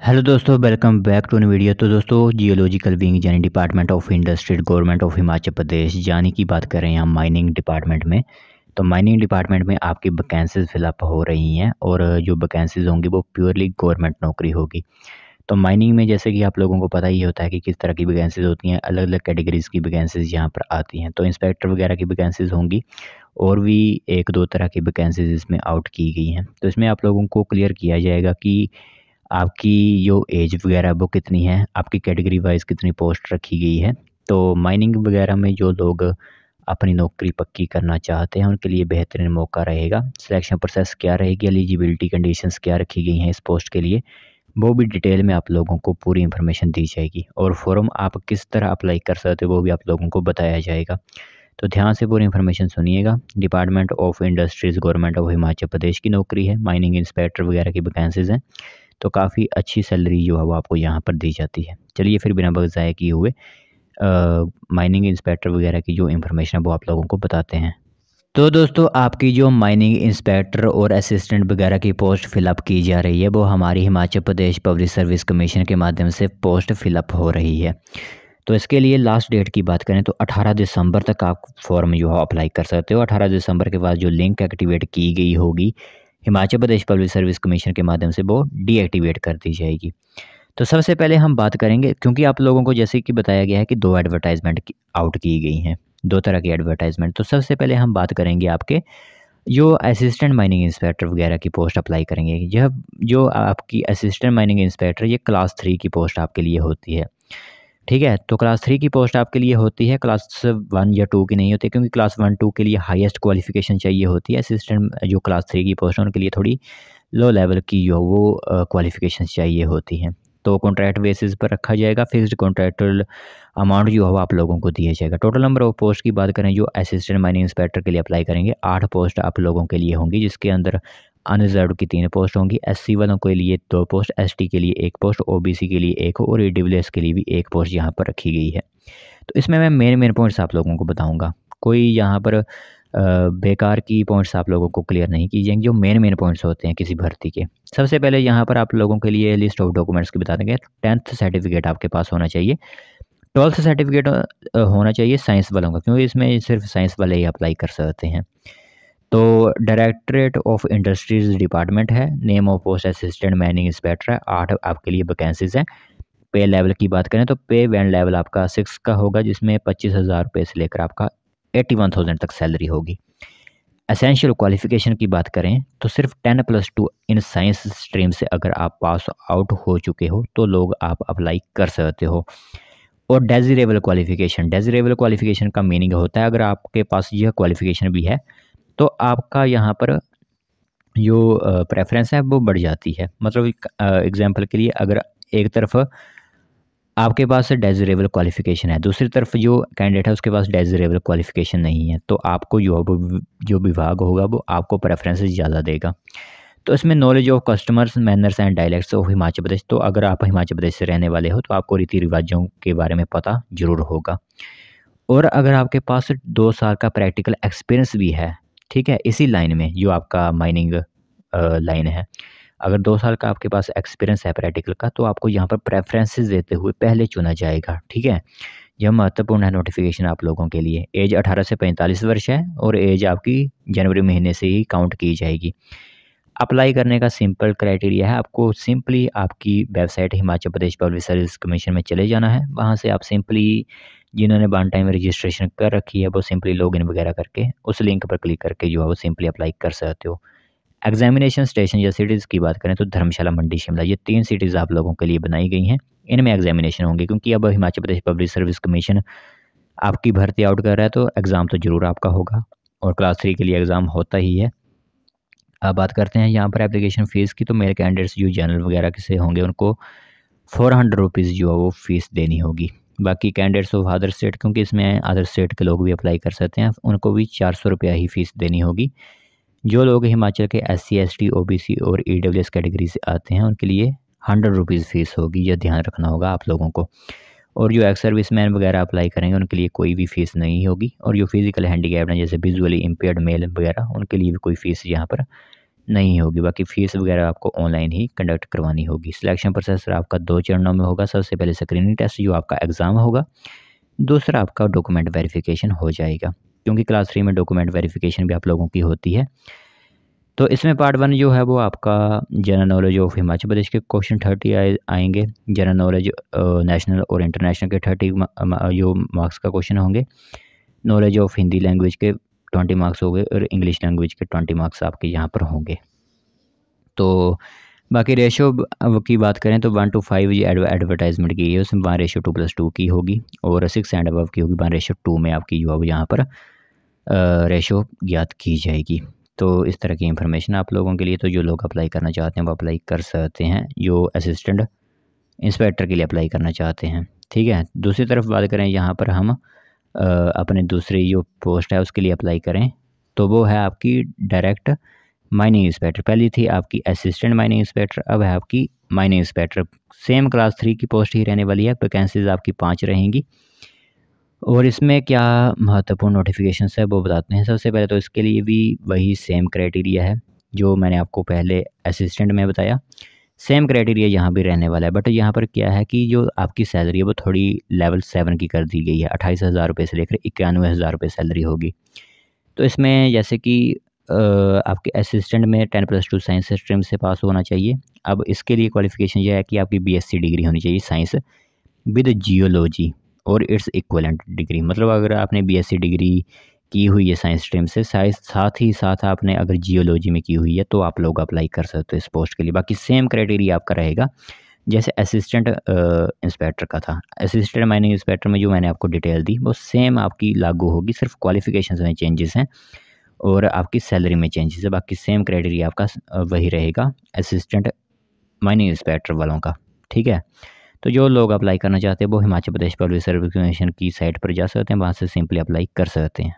Hello दोस्तों, welcome back to new video. तो दोस्तों, जियोलॉजिकल विंग यानी department of industry government of Himachal Pradesh यानी की बात कर रहे हैं हम माइनिंग डिपार्टमेंट में। तो माइनिंग डिपार्टमेंट में आपकी वैकेंसीज फिलअप हो रही हैं और जो वैकेंसीज होंगी वो प्योरली गवर्नमेंट नौकरी होगी। तो माइनिंग में जैसे कि आप लोगों को पता ही होता है कि किस तरह की वैकेंसीज होती हैं, अलग अलग कैटेगरीज़ की वैकेंसीज यहाँ पर आती हैं। तो इंस्पेक्टर वगैरह की वैकेंसीज होंगी और भी एक दो तरह की वैकेंसीज इसमें आउट की गई हैं। तो इसमें आप लोगों को क्लियर किया जाएगा कि आपकी जो एज वगैरह वो कितनी है, आपकी कैटेगरी वाइज़ कितनी पोस्ट रखी गई है। तो माइनिंग वगैरह में जो लोग अपनी नौकरी पक्की करना चाहते हैं उनके लिए बेहतरीन मौका रहेगा। सिलेक्शन प्रोसेस क्या रहेगी, एलिजिबिलिटी कंडीशंस क्या रखी गई हैं इस पोस्ट के लिए, वो भी डिटेल में आप लोगों को पूरी इन्फॉर्मेशन दी जाएगी और फॉर्म आप किस तरह अप्लाई कर सकते हो वो भी आप लोगों को बताया जाएगा। तो ध्यान से पूरी इन्फॉर्मेशन सुनिएगा। Department of industries government of Himachal Pradesh की नौकरी है, माइनिंग इंस्पेक्टर वगैरह की वैकेंसीज़ हैं। तो काफ़ी अच्छी सैलरी जो है वो आपको यहाँ पर दी जाती है। चलिए फिर बिना वक्त ज़ाया किए हुए माइनिंग इंस्पेक्टर वगैरह की जो इन्फॉर्मेशन है वो आप लोगों को बताते हैं। तो दोस्तों, आपकी जो माइनिंग इंस्पेक्टर और असिस्टेंट वगैरह की पोस्ट फिलअप की जा रही है वो हमारी Himachal Pradesh public service commission के माध्यम से पोस्ट फिलअप हो रही है। तो इसके लिए लास्ट डेट की बात करें तो 18 दिसंबर तक आप फॉर्म जो है अप्लाई कर सकते हो। 18 दिसंबर के बाद जो लिंक एक्टिवेट की गई होगी Himachal Pradesh public service commission के माध्यम से वो डीएक्टिवेट कर दी जाएगी। तो सबसे पहले हम बात करेंगे, क्योंकि आप लोगों को जैसे कि बताया गया है कि 2 एडवर्टाइज़मेंट आउट की गई हैं, 2 तरह की एडवर्टाइज़मेंट। तो सबसे पहले हम बात करेंगे आपके जो असिस्टेंट माइनिंग इंस्पेक्टर वगैरह की पोस्ट अप्लाई करेंगे। यह जो आपकी असिस्टेंट माइनिंग इंस्पेक्टर ये क्लास 3 की पोस्ट आपके लिए होती है। ठीक है, तो क्लास 3 की पोस्ट आपके लिए होती है, क्लास 1 या 2 की नहीं होती, क्योंकि क्लास 1-2 के लिए हाईएस्ट क्वालिफ़िकेशन चाहिए होती है। असिस्टेंट जो क्लास 3 की पोस्ट है उनके लिए थोड़ी लो लेवल की जो वो क्वालिफ़िकेशंस चाहिए होती हैं। तो कॉन्ट्रैक्ट बेसिस पर रखा जाएगा, फिक्स्ड कॉन्ट्रैक्चुअल अमाउंट जो है वो आप लोगों को दिया जाएगा। टोटल नंबर ऑफ पोस्ट की बात करें जो असिस्टेंट माइनिंग इंस्पेक्टर के लिए अप्लाई करेंगे, 8 पोस्ट आप लोगों के लिए होंगी, जिसके अंदर अनरिज़र्व्ड की 3 पोस्ट होंगी, एससी वालों के लिए 2 पोस्ट, एसटी के लिए 1 पोस्ट, ओबीसी के लिए 1 और ईडब्ल्यूएस के लिए भी 1 पोस्ट यहाँ पर रखी गई है। तो इसमें मैं मेन पॉइंट्स आप लोगों को बताऊँगा। कोई यहाँ पर बेकार की पॉइंट्स आप लोगों को क्लियर नहीं की जाएंगी, जो मेन पॉइंट्स होते हैं किसी भर्ती के। सबसे पहले यहाँ पर आप लोगों के लिए लिस्ट ऑफ डॉक्यूमेंट्स की बता देंगे। 10th सर्टिफिकेट आपके पास होना चाहिए, 12th सर्टिफिकेट होना चाहिए साइंस वालों का, क्योंकि इसमें सिर्फ साइंस वाले ही अप्लाई कर सकते हैं। तो डायरेक्टरेट ऑफ इंडस्ट्रीज़ डिपार्टमेंट है, name of post assistant mining inspector है, 8 आपके लिए वैकेंसीज़ हैं। पे लेवल की बात करें तो पे बैंड लेवल आपका 6 का होगा, जिसमें 25,000 रुपये से लेकर आपका 81,000 तक सैलरी होगी। एसेंशियल क्वालिफ़िकेशन की बात करें तो सिर्फ 10+2 इन साइंस स्ट्रीम से अगर आप पास आउट हो चुके हो तो लोग आप अप्लाई कर सकते हो। और डेज़िरेबल क्वालिफ़िकेशन का मीनिंग होता है, अगर आपके पास यह क्वालिफ़िकेशन भी है तो आपका यहाँ पर जो प्रेफ़रेंस है वो बढ़ जाती है। मतलब एग्ज़ाम्पल के लिए, अगर एक तरफ आपके पास डेज़िरेबल क्वालिफ़िकेशन है, दूसरी तरफ जो कैंडिडेट है उसके पास डेज़िरेबल क्वालिफ़िकेशन नहीं है, तो आपको जो विभाग होगा वो आपको प्रेफ़रेंसेस ज़्यादा देगा। तो इसमें knowledge of customers, manners and dialects of Himachal Pradesh, तो अगर आप हिमाचल प्रदेश से रहने वाले हो तो आपको रीति रिवाजों के बारे में पता ज़रूर होगा। और अगर आपके पास 2 साल का प्रैक्टिकल एक्सपीरियंस भी है, ठीक है, इसी लाइन में जो आपका माइनिंग लाइन है, अगर 2 साल का आपके पास एक्सपीरियंस है प्रैक्टिकल का, तो आपको यहाँ पर प्रेफ़रेंसेस देते हुए पहले चुना जाएगा, ठीक है। यह महत्वपूर्ण है नोटिफ़िकेशन आप लोगों के लिए। एज 18 से 45 वर्ष है और एज आपकी जनवरी महीने से ही काउंट की जाएगी। अप्लाई करने का सिंपल क्राइटेरिया है, आपको सिंपली आपकी website Himachal Pradesh public service commission में चले जाना है। वहाँ से आप सिंपली, जिन्होंने वन टाइम रजिस्ट्रेशन कर रखी है वो सिंपली लॉगिन वगैरह करके उस लिंक पर क्लिक करके जो है वो सिंपली अप्लाई कर सकते हो। एग्जामिनेशन स्टेशन या सिटीज़ की बात करें तो धर्मशाला, मंडी, शिमला, ये 3 सिटीज़ आप लोगों के लिए बनाई गई हैं। इनमें एग्जामिनेशन होंगे, क्योंकि अब Himachal Pradesh public service commission आपकी भर्ती आउट कर रहा है तो एग्ज़ाम तो ज़रूर आपका होगा और क्लास 3 के लिए एग्ज़ाम होता ही है। अब बात करते हैं यहाँ पर एप्लीकेशन फ़ीस की, तो मेरे कैंडिडेट्स जो जनरल वगैरह से होंगे उनको 400 रुपीज़ जो है वो फ़ीस देनी होगी। बाकी कैंडिडेट्स ऑफ अदर स्टेट, क्योंकि इसमें अदर स्टेट के लोग भी अप्लाई कर सकते हैं, उनको भी 400 रुपया ही फ़ीस देनी होगी। जो लोग हिमाचल के एससी, एसटी, ओबीसी और ईडब्ल्यूएस कैटेगरी से आते हैं उनके लिए 100 रुपीज़ फ़ीस होगी, यह ध्यान रखना होगा आप लोगों को। और जो एक्स सर्विसमैन वगैरह अप्लाई करेंगे उनके लिए कोई भी फ़ीस नहीं होगी, और जो फिज़िकल हैंडीकैप्ड हैं जैसे विजुअली इम्पेयर्ड मेल वगैरह, उनके लिए भी कोई फ़ीस यहाँ पर नहीं होगी। बाकी फ़ीस वगैरह आपको ऑनलाइन ही कंडक्ट करवानी होगी। सिलेक्शन प्रोसेस आपका 2 चरणों में होगा। सबसे पहले स्क्रीनिंग टेस्ट जो आपका एग्ज़ाम होगा, दूसरा आपका डॉक्यूमेंट वेरिफ़िकेशन हो जाएगा, क्योंकि क्लास 3 में डॉक्यूमेंट वेरिफ़िकेशन भी आप लोगों की होती है। तो इसमें पार्ट 1 जो है वो आपका जनरल नॉलेज ऑफ हिमाचल प्रदेश के क्वेश्चन 30 आएँगे। जनरल नॉलेज नेशनल और इंटरनेशनल के 30 जो मार्क्स का क्वेश्चन होंगे। नॉलेज ऑफ हिंदी लैंग्वेज के 20 मार्क्स हो गए और इंग्लिश लैंग्वेज के 20 मार्क्स आपके यहाँ पर होंगे। तो बाकी रेशो की बात करें तो 1:5 ये एडवर्टाइजमेंट की है, उसमें 1:2+2 की होगी और 6 एंड अबव की होगी 1:2 में आपकी जो है यहाँ पर रेशो ज्ञात की जाएगी। तो इस तरह की इंफॉर्मेशन आप लोगों के लिए, तो जो लोग अप्लाई करना चाहते हैं वो अप्लाई कर सकते हैं, जो असिस्टेंट इंस्पेक्टर के लिए अप्लाई करना चाहते हैं। ठीक है, दूसरी तरफ बात करें यहाँ पर हम अपने दूसरी जो पोस्ट है उसके लिए अप्लाई करें, तो वो है आपकी डायरेक्ट माइनिंग इंस्पेक्टर। पहली थी आपकी असिस्टेंट माइनिंग इंस्पेक्टर, अब है आपकी माइनिंग इंस्पेक्टर। सेम क्लास 3 की पोस्ट ही रहने वाली है। वैकेंसीज़ आपकी 5 रहेंगी और इसमें क्या महत्वपूर्ण नोटिफिकेशंस है वो बताते हैं। सबसे पहले तो इसके लिए भी वही सेम क्राइटेरिया है जो मैंने आपको पहले असिस्टेंट में बताया। सेम क्राइटेरिया यहाँ भी रहने वाला है, बट यहाँ पर क्या है कि जो आपकी सैलरी है वो थोड़ी लेवल 7 की कर दी गई है। 28,000 रुपये से लेकर 91,000 रुपये सैलरी होगी। तो इसमें जैसे कि आपके असिस्टेंट में 10+2 साइंस स्ट्रीम से पास होना चाहिए। अब इसके लिए क्वालिफ़िकेशन ये है कि आपकी बीएससी डिग्री होनी चाहिए साइंस विद जियोलॉजी और इट्स इक्विवेलेंट डिग्री। मतलब अगर आपने बीएससी डिग्री की हुई है साइंस स्ट्रीम से, साथ ही साथ आपने अगर जियोलॉजी में की हुई है तो आप लोग अप्लाई कर सकते हो इस पोस्ट के लिए। बाकी सेम क्राइटेरिया आपका रहेगा जैसे असिस्टेंट इंस्पेक्टर का था। असिस्टेंट माइनिंग इंस्पेक्टर में जो मैंने आपको डिटेल दी वो सेम आपकी लागू होगी, सिर्फ क्वालिफिकेशन में चेंजेस हैं और आपकी सैलरी में चेंजेस है। बाकी सेम क्राइटेरिया आपका वही रहेगा असिस्टेंट माइनिंग इंस्पेक्टर वालों का। ठीक है, तो जो लोग अप्लाई करना चाहते हैं वो Himachal Pradesh public service commission की साइट पर जा सकते हैं, वहाँ से सिंपली अप्लाई कर सकते हैं।